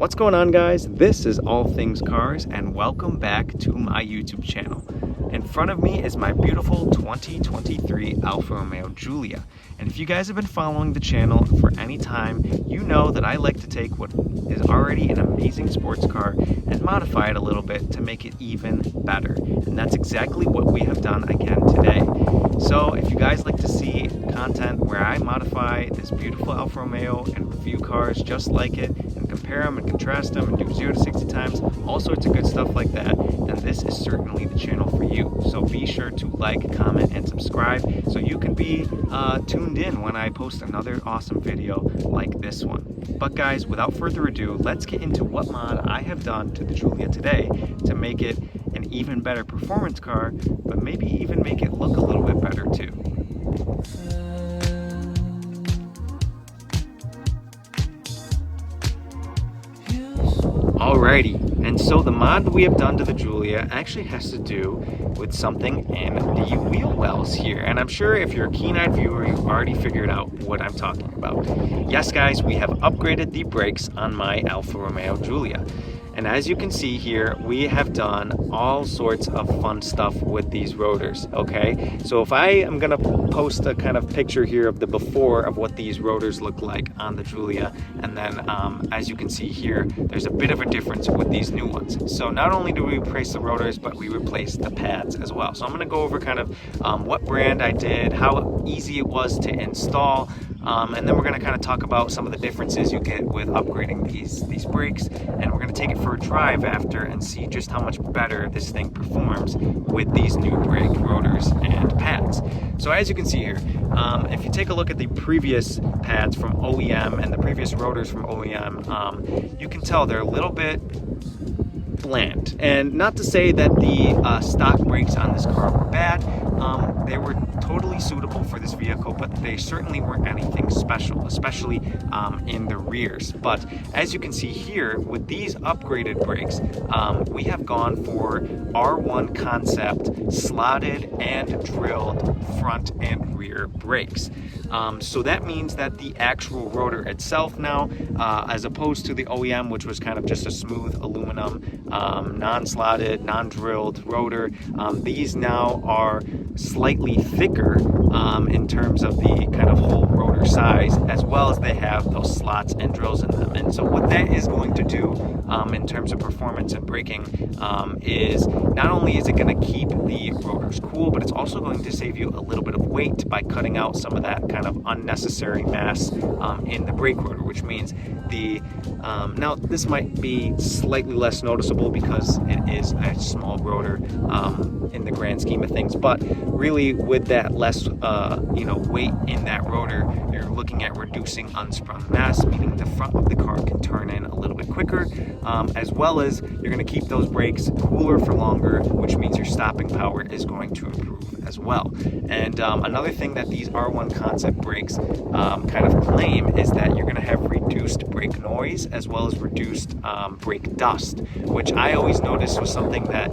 What's going on, guys? This is All Things Cars and welcome back to my YouTube channel. In front of me is my beautiful 2023 Alfa Romeo Giulia. And if you guys have been following the channel for any time, you know that I like to take what is already an amazing sports car and modify it a little bit to make it even better. And that's exactly what we have done again today. So if you guys like to see content where I modify this beautiful Alfa Romeo and review cars just like it and compare them and contrast them and do 0 to 60 times, all sorts of good stuff like that, then this is certainly the channel for you. So be sure to like, comment, and subscribe so you can be tuned in when I post another awesome video like this one. But guys, without further ado, let's get into what mod I have done to the Giulia today to make it an even better performance car, but maybe even make it look a little bit better too. Alrighty, and so the mod that we have done to the Giulia actually has to do with something in the wheel wells here. And I'm sure if you're a keen-eyed viewer, you've already figured out what I'm talking about. Yes, guys, we have upgraded the brakes on my Alfa Romeo Giulia. And as you can see here, we have done all sorts of fun stuff with these rotors, okay? So if I am gonna post a kind of picture here of the before of what these rotors look like on the Giulia, and then as you can see here, there's a bit of a difference with these new ones. So not only do we replace the rotors, but we replace the pads as well. So I'm gonna go over kind of what brand I did, how easy it was to install, and then we're going to kind of talk about some of the differences you get with upgrading these brakes, and we're going to take it for a drive after and see just how much better this thing performs with these new brake rotors and pads. So as you can see here, if you take a look at the previous pads from OEM and the previous rotors from OEM, you can tell they're a little bit bland. And not to say that the stock brakes on this car were bad. They were totally suitable for this vehicle, but they certainly weren't anything special, especially in the rears. But as you can see here, with these upgraded brakes, we have gone for R1 concept slotted and drilled front and rear brakes. So that means that the actual rotor itself now, as opposed to the OEM, which was kind of just a smooth aluminum, non-slotted, non-drilled rotor, these now are slightly thicker in terms of the kind of whole rotor size, as well as they have those slots and drills in them. And so what that is going to do in terms of performance and braking is not only is it going to keep the rotors cool, but it's also going to save you a little bit of weight by cutting out some of that kind of unnecessary mass in the brake rotor, which means the now this might be slightly less noticeable because it is a small rotor in the grand scheme of things, but really with that less weight in that rotor, you're looking at reducing unsprung mass, meaning the front of the car can turn in a little bit quicker, as well as you're going to keep those brakes cooler for longer, which means your stopping power is going to improve as well. And another thing that these R1 concept brakes kind of claim is that you're going to have reduced brake noise as well as reduced brake dust, which I always noticed was something that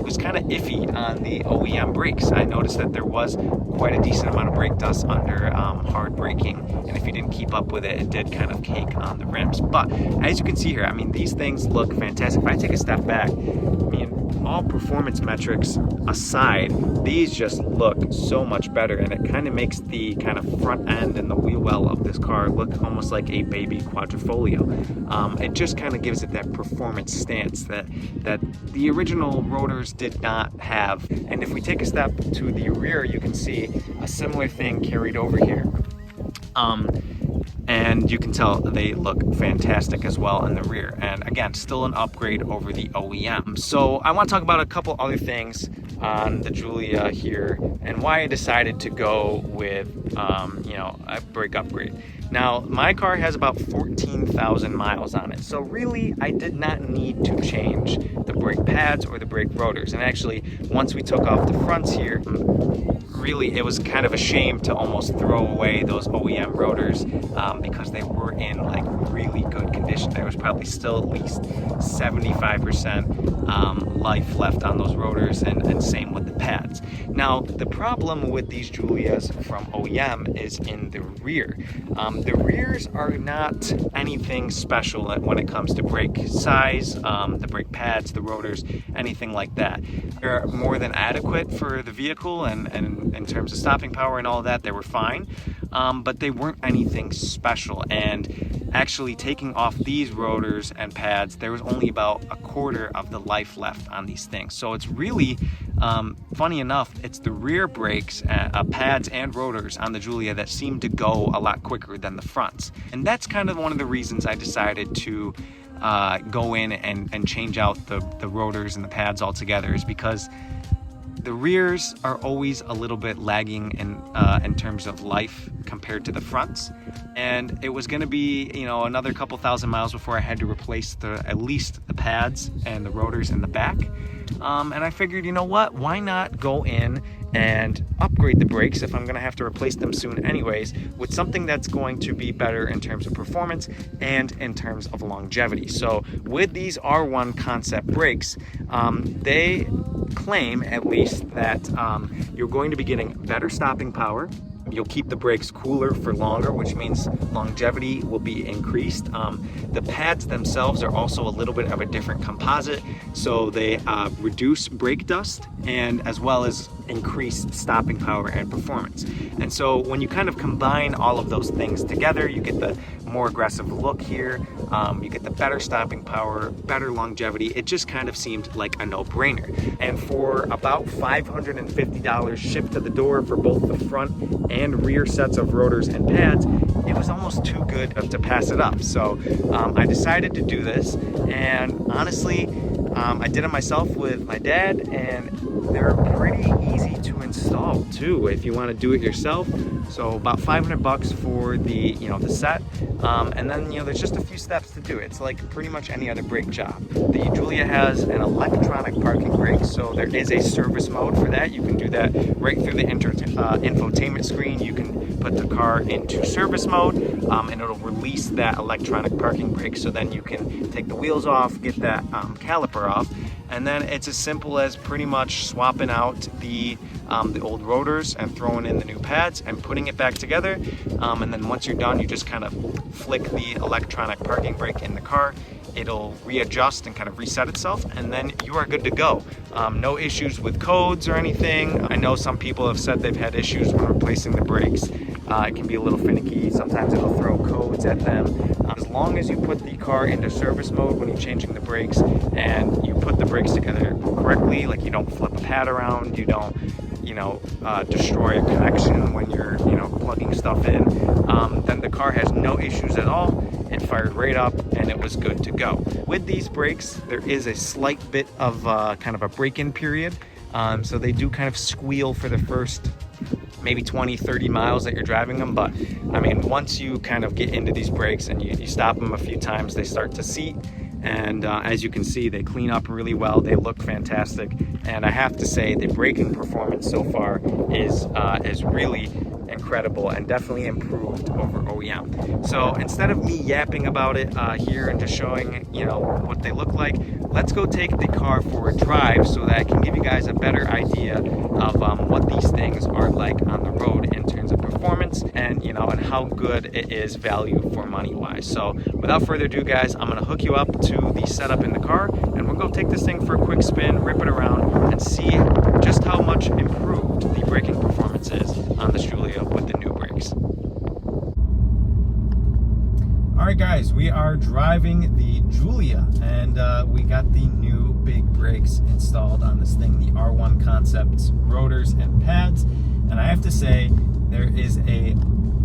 was kind of iffy on the OEM brakes. I noticed that there was quite a decent amount of brake dust under hard braking, and if you didn't keep up with it, it did kind of cake on the rims. But as you can see here, I mean, these things look fantastic. If I take a step back, I mean, all performance metrics aside, these just look so much better, and it kind of makes the kind of front end and the wheel well of this car look almost like a baby quadrifoglio. It just kind of gives it that performance stance that the original rotors did not have. And if we take a step to the rear, you can see a similar thing carried over here. And you can tell they look fantastic as well in the rear. And again, still an upgrade over the OEM. So I want to talk about a couple other things on the Giulia here and why I decided to go with a brake upgrade. Now, my car has about 14,000 miles on it, so really I did not need to change the brake pads or the brake rotors. And actually, once we took off the fronts here, really it was kind of a shame to almost throw away those OEM rotors because they were in like really good condition. There was probably still at least 75% life left on those rotors, and same with the pads. Now, the problem with these Giulias from OEM is in the rear. The rears are not anything special when it comes to brake size, the brake pads, the rotors, anything like that. They're more than adequate for the vehicle, and in terms of stopping power and all of that, they were fine, but they weren't anything special. And actually taking off these rotors and pads, there was only about a quarter of the life left on these things. So it's really, funny enough, it's the rear brakes, pads and rotors on the Giulia that seem to go a lot quicker than the fronts. And that's kind of one of the reasons I decided to go in and change out the rotors and the pads altogether, is because the rears are always a little bit lagging in terms of life compared to the fronts, and it was going to be, you know, another couple thousand miles before I had to replace at least the pads and the rotors in the back. And I figured, you know what, why not go in and upgrade the brakes if I'm going to have to replace them soon anyways, with something that's going to be better in terms of performance and in terms of longevity. So with these R1 concept brakes, they claim at least that you're going to be getting better stopping power. You'll keep the brakes cooler for longer, which means longevity will be increased. The pads themselves are also a little bit of a different composite, so they reduce brake dust and as well as increase stopping power and performance. And so when you kind of combine all of those things together, you get the more aggressive look here, you get the better stopping power, better longevity. It just kind of seemed like a no-brainer. And for about $550 shipped to the door for both the front and rear sets of rotors and pads, it was almost too good to pass it up. So I decided to do this, and honestly, I did it myself with my dad, and they're pretty easy to install too if you want to do it yourself. So about $500 for the the set, and then there's just a few steps to do it. It's like pretty much any other brake job. The Giulia has an electronic parking brake, so there is a service mode for that. You can do that right through the infotainment screen. You can put the car into service mode, and it'll release that electronic parking brake. So then you can take the wheels off, get that caliper off, and then it's as simple as pretty much swapping out the old rotors and throwing in the new pads and putting it back together. And then once you're done, you just kind of flick the electronic parking brake in the car. It'll readjust and kind of reset itself, and then you are good to go. No issues with codes or anything. I know some people have said they've had issues when replacing the brakes. It can be a little finicky. Sometimes it'll throw codes at them. As long as you put the car into service mode when you're changing the brakes, and you put the brakes together correctly, like you don't flip a pad around, you don't destroy a connection when you're plugging stuff in, then the car has no issues at all. It fired right up and it was good to go. With these brakes, there is a slight bit of kind of a break-in period, so they do kind of squeal for the first maybe 20-30 miles that you're driving them. But I mean, once you kind of get into these brakes and you stop them a few times, they start to seat. And as you can see, they clean up really well. They look fantastic. And I have to say, the braking performance so far is really incredible and definitely improved over OEM. So instead of me yapping about it here and just showing what they look like, let's go take the car for a drive so that I can give you guys a better idea of what these things are like on the road in terms of performance and and how good it is value for money wise. So without further ado, guys, I'm gonna hook you up to the setup in the car, and we'll go take this thing for a quick spin, rip it around, and see just how much improved the braking performance is on this Giulia with the new brakes. All right, guys, we are driving the Giulia, and we got the new big brakes installed on this thing, the R1 Concepts rotors and pads. And I have to say, there is a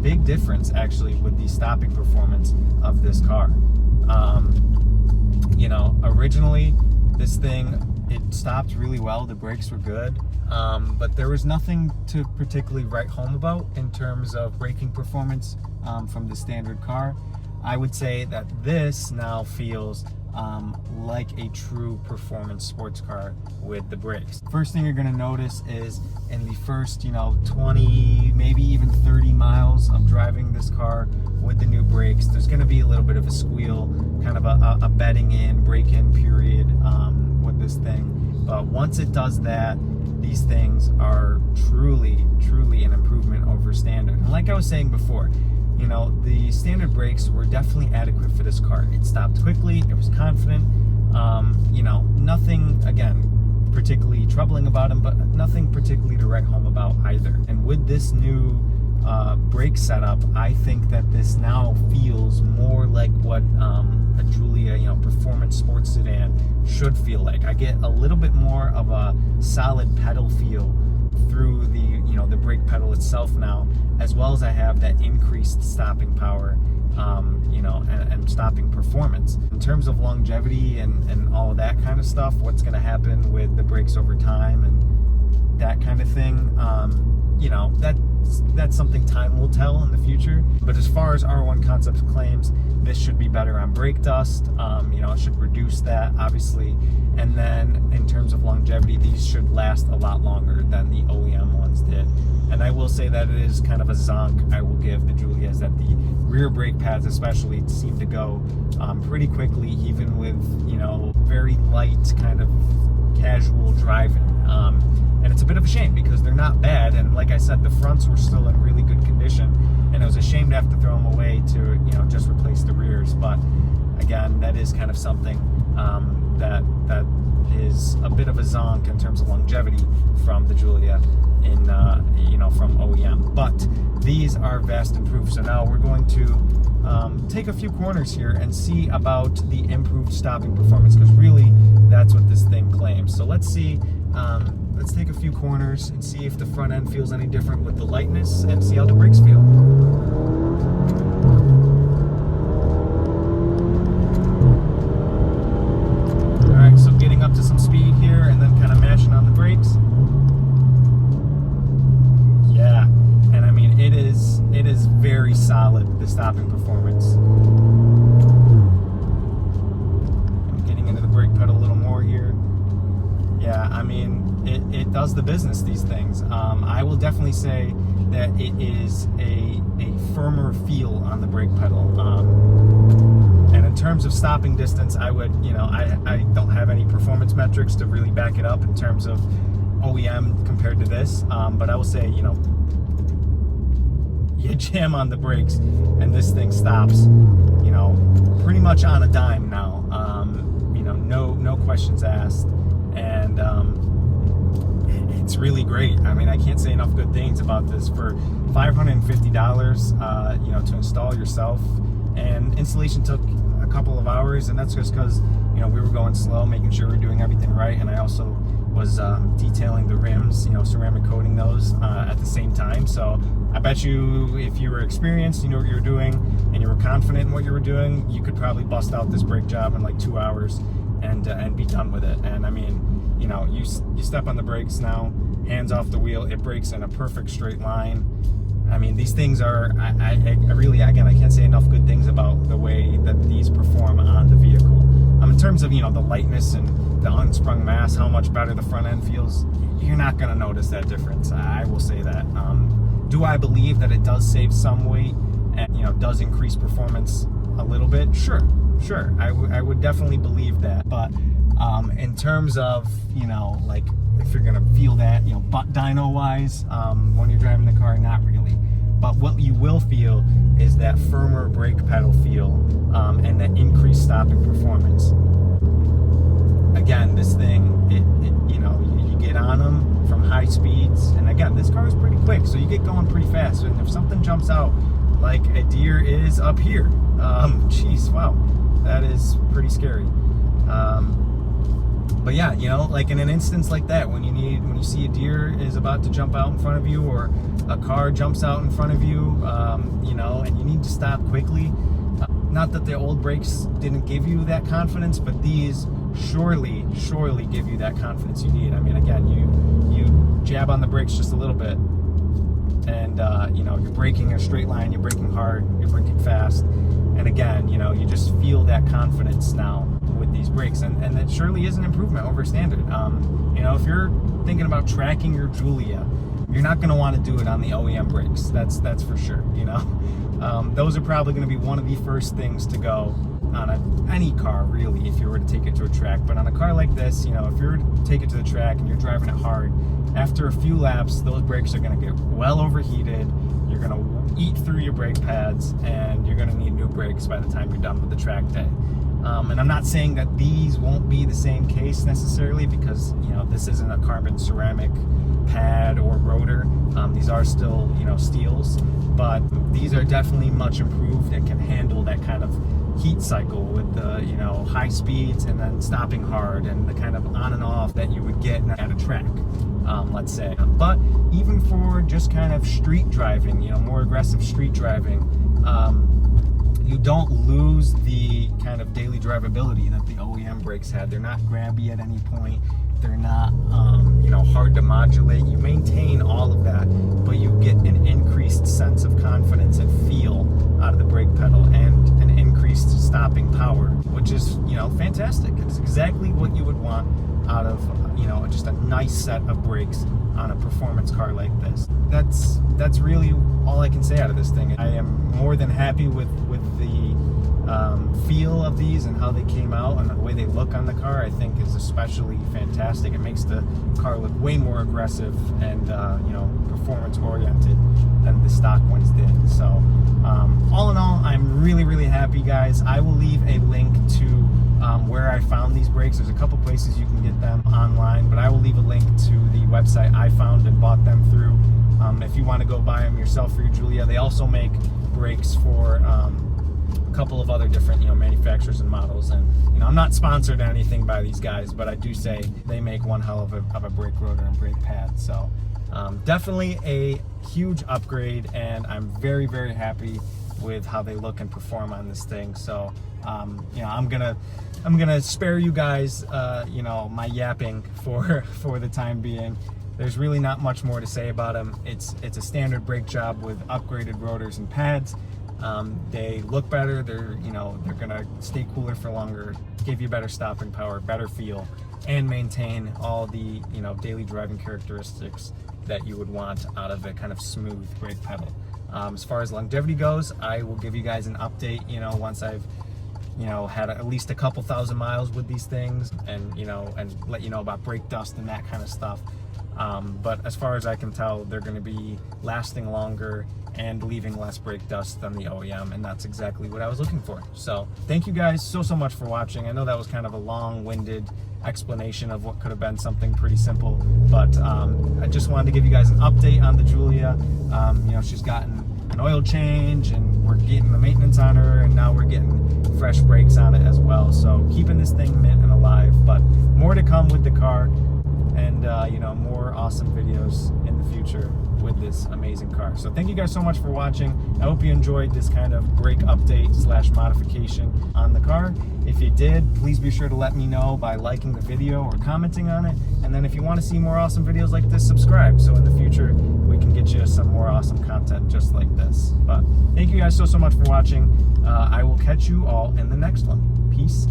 big difference actually with the stopping performance of this car. Originally this thing, it stopped really well, the brakes were good, but there was nothing to particularly write home about in terms of braking performance from the standard car. I would say that this now feels like a true performance sports car with the brakes. First thing you're going to notice is in the first 20, maybe even 30 miles of driving this car with the new brakes, there's going to be a little bit of a squeal, kind of a bedding in, break-in period with this thing. But once it does that, these things are truly an improvement over standard. And like I was saying before, you know, the standard brakes were definitely adequate for this car. It stopped quickly, it was confident, you know, nothing, again, particularly troubling about them, but nothing particularly to write home about either. And with this new brake setup, I think that this now feels more like what a Giulia, you know, performance sports sedan should feel like. I get a little bit more of a solid pedal feel through the, you know, the brake pedal itself now, as well as I have that increased stopping power, you know, and stopping performance. In terms of longevity and all of that kind of stuff, what's going to happen with the brakes over time and that kind of thing, you know, that's something time will tell in the future. But as far as R1 Concepts claims, this should be better on brake dust. You know, it should reduce that, obviously. And then in terms of longevity, these should last a lot longer than the OEM ones did. And I will say that it is kind of a zonk I will give the Giulias, that the rear brake pads especially seem to go pretty quickly, even with, you know, very light kind of casual driving. And it's a bit of a shame because they're not bad, and like I said, the fronts were still in really good condition, and it was a shame to have to throw them away to, you know, just replace the rears. But again, that is kind of something that is a bit of a zonk in terms of longevity from the Giulia in you know, from OEM. But these are vast improved. So now we're going to take a few corners here and see about the improved stopping performance, because really that's what this thing claims. So let's see. Let's take a few corners and see if the front end feels any different with the lightness, and see how the brakes feel. Alright, so getting up to some speed here and then kind of mashing on the brakes. Yeah, and I mean, it is very solid, the stopping performance. I'm getting into the brake pedal a little more here. Yeah, I mean, it does the business, these things. I will definitely say that it is a firmer feel on the brake pedal. And in terms of stopping distance, I would, you know, I don't have any performance metrics to really back it up in terms of OEM compared to this. But I will say, you know, you jam on the brakes and this thing stops, you know, pretty much on a dime now. You know, no questions asked. And it's really great. I mean, I can't say enough good things about this. For $550, you know, to install yourself, and installation took a couple of hours, and that's just because, you know, we were going slow, making sure we were doing everything right, and I also was detailing the rims, you know, ceramic coating those at the same time. So I bet you, if you were experienced, you know what you were doing, and you were confident in what you were doing, you could probably bust out this brake job in like 2 hours and be done with it. And I mean, you know, you step on the brakes now, hands off the wheel, it brakes in a perfect straight line. I mean, these things are, I really, again, I can't say enough good things about the way that these perform on the vehicle. In terms of, you know, the lightness and the unsprung mass, how much better the front end feels, you're not going to notice that difference. I will say that. Do I believe that it does save some weight and, you know, does increase performance a little bit? Sure. I would definitely believe that. But in terms of, you know, like, if you're gonna feel that, you know, butt dyno wise, when you're driving the car, not really. But what you will feel is that firmer brake pedal feel, and that increased stopping performance. Again, this thing, it you know, you get on them from high speeds, and again, this car is pretty quick, so you get going pretty fast. And if something jumps out, like a deer is up here, geez, wow, that is pretty scary. But yeah, you know, like in an instance like that, when you see a deer is about to jump out in front of you, or a car jumps out in front of you, you know, and you need to stop quickly. Not that the old brakes didn't give you that confidence, but these surely give you that confidence you need. I mean, again, you jab on the brakes just a little bit, and you know, you're braking in a straight line, you're braking hard, you're braking fast, and again, you know, you just feel that confidence now with these brakes, and that surely is an improvement over standard. You know, if you're thinking about tracking your Giulia, you're not going to want to do it on the OEM brakes. That's for sure. You know, those are probably going to be one of the first things to go on any car, really, if you were to take it to a track. But on a car like this, you know, if you were to take it to the track and you're driving it hard, after a few laps, those brakes are going to get well overheated. You're you're going to eat through your brake pads, and you're going to need new brakes by the time you're done with the track day. And I'm not saying that these won't be the same case necessarily, because this isn't a carbon ceramic pad or rotor. These are still steels, but these are definitely much improved and can handle that kind of heat cycle with the high speeds and then stopping hard and the kind of on and off that you would get at a track, let's say. But even for just kind of street driving, more aggressive street driving, you don't lose the kind of daily drivability that the OEM brakes had. They're not grabby at any point. They're not hard to modulate. You maintain all of that, but you get an increased sense of confidence and feel out of the brake pedal, and an increased stopping power, which is fantastic. It's exactly what you would want out of just a nice set of brakes on a performance car like this. That's really all I can say out of this thing. I am more than happy with the feel of these and how they came out, and the way they look on the car I think is especially fantastic. It makes the car look way more aggressive and performance oriented than the stock ones did. So all in all, I'm really happy, guys. I will leave a link to where I found these brakes. There's a couple places you can get them online, but I will leave a link to the website I found and bought them through. If you want to go buy them yourself for your Giulia. They also make brakes for a couple of other different manufacturers and models, and I'm not sponsored or anything by these guys, but I do say they make one hell of a brake rotor and brake pad. So definitely a huge upgrade, and I'm very happy with how they look and perform on this thing. So I'm gonna spare you guys my yapping for the time being. There's really not much more to say about them. It's a standard brake job with upgraded rotors and pads. They look better. They're gonna stay cooler for longer, give you better stopping power, better feel, and maintain all the daily driving characteristics that you would want out of a kind of smooth brake pedal. As far as longevity goes, I will give you guys an update once I've had at least a couple thousand miles with these things, and and let you know about brake dust and that kind of stuff. But as far as I can tell, they're going to be lasting longer and leaving less brake dust than the OEM, and that's exactly what I was looking for. So thank you guys so much for watching. I know that was kind of a long-winded explanation of what could have been something pretty simple, but I just wanted to give you guys an update on the Giulia. She's gotten an oil change, and we're getting the maintenance on her, and now we're getting fresh brakes on it as well. So keeping this thing mint and alive, but more to come with the car, and more awesome videos in the future with this amazing car. So thank you guys so much for watching. I hope you enjoyed this kind of brake update / modification on the car. If you did, please be sure to let me know by liking the video or commenting on it. And then if you want to see more awesome videos like this, subscribe, so in the future we can get you some more awesome content just like this. But thank you guys so much for watching. I will catch you all in the next one. Peace